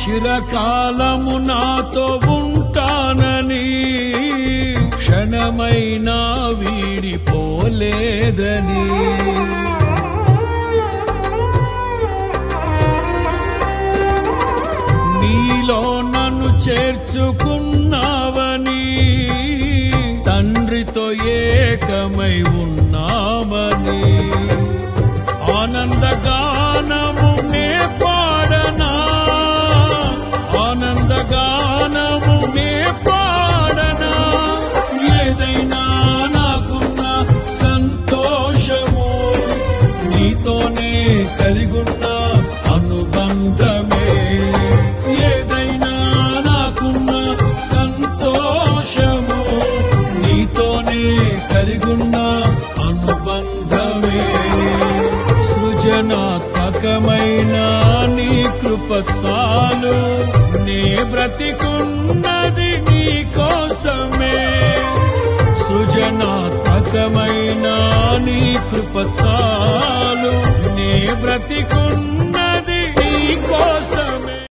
చిరకాలము నాతో ఉంటానని క్షణమైనా వీడిపోలేదని నీలో నన్ను చేర్చుకున్నావని తండ్రితో ఏకమై ఉన్నామని ఆనందగానము నే పాడనా ఆనందగానము నే పాడనా ఏదైనా నాకున్న సంతోషము నీతోనే కలిగున్న అనుబంధమే ఏదైనా నాకున్న సంతోషము నీతోనే కలిగున్న అనుబంధమే సృజనాత్మకమైన నీ కృప చాలు నే బ్రతికున్నది నీ కోసమే సృజనాత్మకమైన నీ కృప చాలు నే బ్రతికు